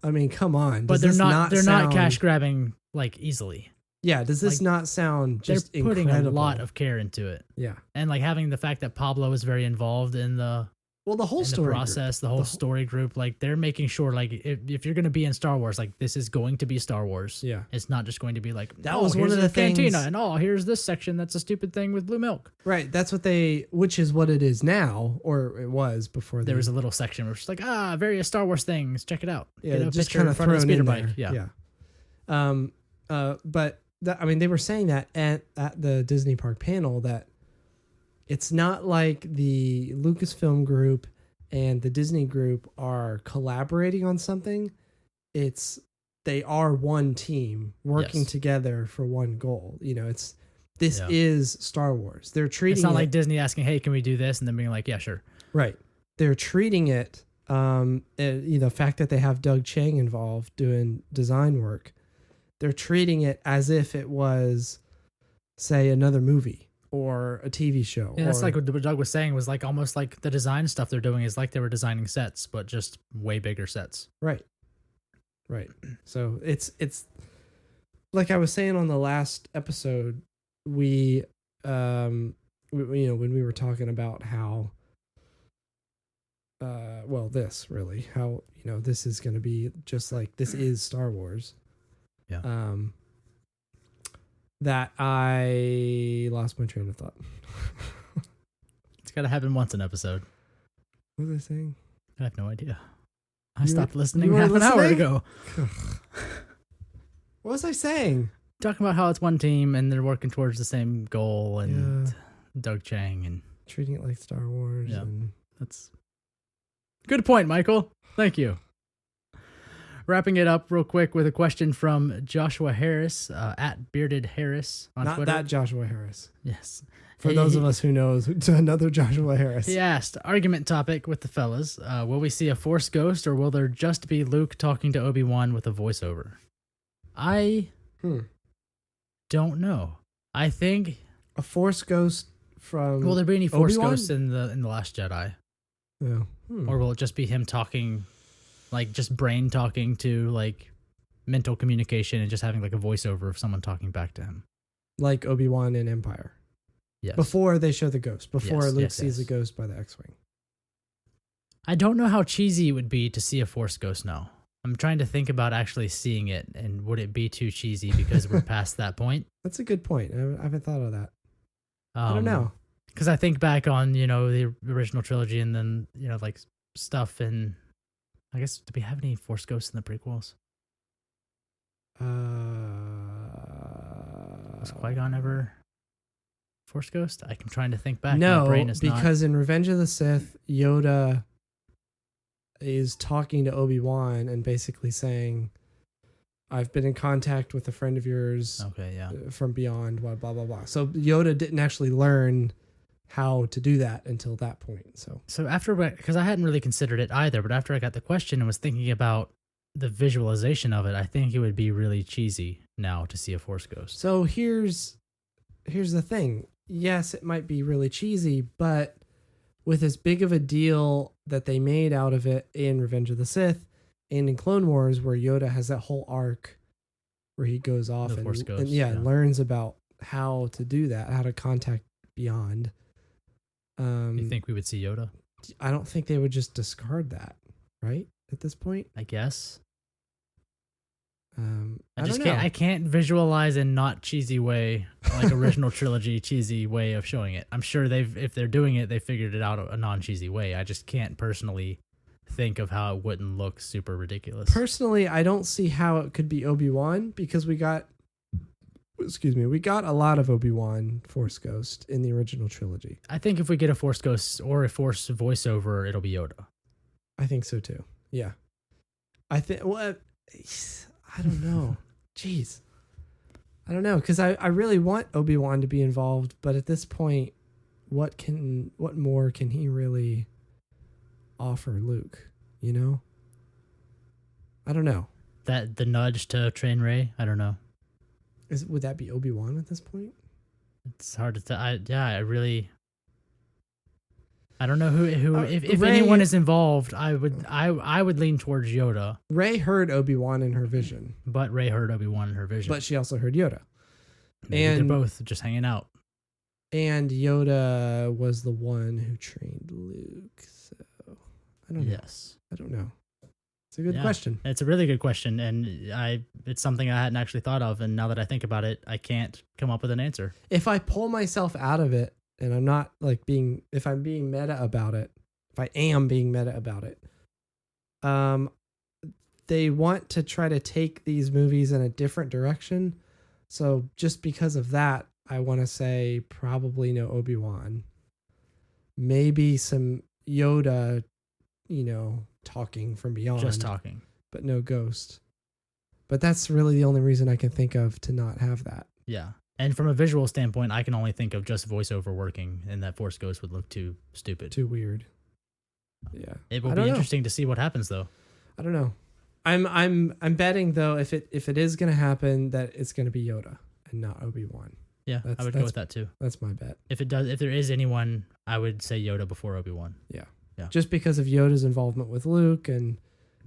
I mean, come on. But they're not cash grabbing like easily. Yeah, does this not sound just they're putting incredible? A lot of care into it. Yeah. And like having the fact that Pablo is very involved in the whole story process, the whole story group, like they're making sure like if you're going to be in Star Wars, like this is going to be Star Wars. Yeah. It's not just going to be like that was one of the cantina things, and here's this section that's a stupid thing with blue milk. Right. That's which is what it is now, or it was before. There was a little section where it's like various Star Wars things. Check it out. Yeah, get a just picture kind in of front of the thrown speeder in bike. there. Yeah. But I mean, they were saying that at the Disney Park panel that it's not like the Lucasfilm group and the Disney group are collaborating on something. They are one team working together for one goal. You know, this is Star Wars. They're treating it's not like Disney asking, "Hey, can we do this?" and then being like, "Yeah, sure." Right. They're treating it. The fact that they have Doug Chiang involved doing design work, they're treating it as if it was, say, another movie or a TV show. Yeah, that's like what Doug was saying, was like almost like the design stuff they're doing is like they were designing sets, but just way bigger sets. Right. So it's like I was saying on the last episode, we when we were talking about how this really, how, this is going to be just like this is Star Wars. Yeah. That I lost my train of thought. It's got to happen once an episode. What was I saying? I have no idea. I stopped listening you half weren't an hour listening? ago. What was I saying? Talking about how it's one team and they're working towards the same goal, and Yeah. Doug Chang, and Treating it like Star Wars. Yeah. And that's good point, Michael. Thank you. Wrapping it up real quick with a question from Joshua Harris at Bearded Harris on not Twitter. that Joshua Harris. Yes. For those of us who knows, to another Joshua Harris. He asked, argument topic with the fellas, will we see a Force ghost or will there just be Luke talking to Obi-Wan with a voiceover? I don't know. I think... A Force ghost from... Will there be any Force Obi-Wan? ghosts in the Last Jedi? Yeah. Or will it just be him talking, like just brain talking to like mental communication and just having like a voiceover of someone talking back to him? Like Obi-Wan in Empire. Yes. Before they show the ghost. Before Yes, Luke yes, sees yes. the ghost by the X-Wing. I don't know how cheesy it would be to see a Force ghost now. I'm trying to think about actually seeing it, and would it be too cheesy because we're past that point? That's a good point. I haven't thought of that. I don't know. Because I think back on, the original trilogy and then, like stuff in, I guess, do we have any Force ghosts in the prequels? Was Qui-Gon ever Force ghost? I'm trying to think back. No, My brain is because in Revenge of the Sith, Yoda is talking to Obi-Wan and basically saying, I've been in contact with a friend of yours not. Okay, yeah. from beyond, blah, blah, blah, blah. So Yoda didn't actually learn how to do that until that point. So after, because I hadn't really considered it either, but after I got the question and was thinking about the visualization of it, I think it would be really cheesy now to see a Force ghost. So here's the thing. Yes, it might be really cheesy, but with as big of a deal that they made out of it in Revenge of the Sith and in Clone Wars, where Yoda has that whole arc where he goes off The and, Force ghost, learns about how to do that, how to contact beyond. You think we would see Yoda? I don't think they would just discard that, right? At this point, I guess. I don't know. I can't visualize a not cheesy way, like original trilogy cheesy way of showing it. I'm sure if they're doing it, they figured it out a non-cheesy way. I just can't personally think of how it wouldn't look super ridiculous. Personally, I don't see how it could be Obi-Wan because we got a lot of Obi-Wan Force Ghost in the original trilogy. I think if we get a Force ghost or a Force voiceover, it'll be Yoda. I think so too. Yeah. I think, I don't know. Jeez. I don't know, because I really want Obi-Wan to be involved, but at this point, what more can he really offer Luke, I don't know. That the nudge to train Rey, I don't know. Would that be Obi-Wan at this point? It's hard to tell. I don't know who if Rey, anyone is involved, I would lean towards Yoda. Rey heard Obi-Wan in her vision, But Rey heard Obi-Wan in her vision. but she also heard Yoda. Maybe and- they're both just hanging out. And Yoda was the one who trained Luke. So I don't know. Yes. I don't know. It's a good Yeah. question. It's a really good question, and it's something I hadn't actually thought of, and now that I think about it, I can't come up with an answer. If I pull myself out of it and I'm not if I'm being meta about it, if I am being meta about it, they want to try to take these movies in a different direction. So just because of that, I want to say probably no Obi-Wan. Maybe some Yoda, talking from beyond. Just talking. But no ghost. But that's really the only reason I can think of to not have that. Yeah. And from a visual standpoint, I can only think of just voiceover working, and that Force Ghost would look too stupid. Too weird. Yeah. It will be interesting to see what happens, though. I don't know. I'm betting though if it is going to happen that it's going to be Yoda and not Obi-Wan. Yeah, I would go with that too. That's my bet. If there is anyone, I would say Yoda before Obi-Wan. Yeah. Yeah. Just because of Yoda's involvement with Luke and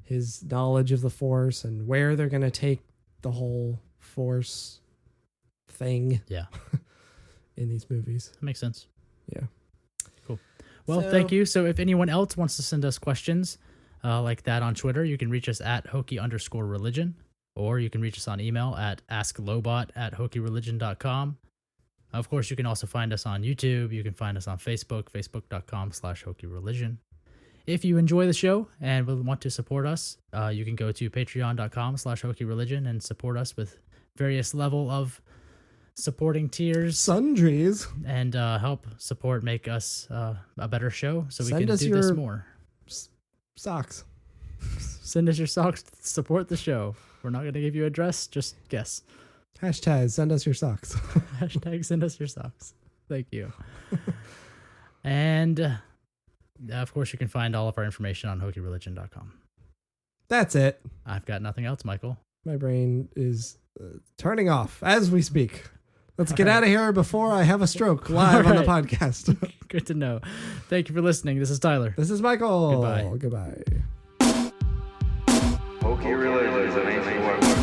his knowledge of the Force and where they're going to take the whole Force thing. Yeah. In these movies. That makes sense. Yeah. Cool. Well, thank you. So if anyone else wants to send us questions like that on Twitter, you can reach us at hokey_religion, or you can reach us on email at asklobot@hokeyreligion.com. Of course, you can also find us on YouTube. You can find us on Facebook, facebook.com/hokeyreligion. If you enjoy the show and would want to support us, you can go to patreon.com/hokeyreligion and support us with various level of supporting tiers. Sundries. And help support make us a better show so we Send can us do your this more. Socks. Send us your socks to support the show. We're not going to give you a dress, just guess. Hashtag send us your socks. Hashtag send us your socks. Thank you. And of course, you can find all of our information on hokeyreligion.com. That's it. I've got nothing else, Michael. My brain is turning off as we speak. Let's get All out of here before I have a stroke live on the right. podcast. Good to know. Thank you for listening. This is Tyler. This is Michael. Goodbye. Goodbye. Hokey religions and ancient weapons.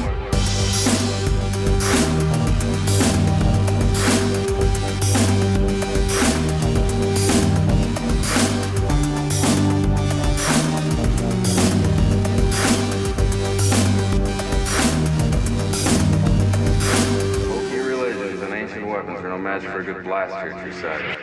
Hokey religions and ancient weapons are no match for a good blaster at your side.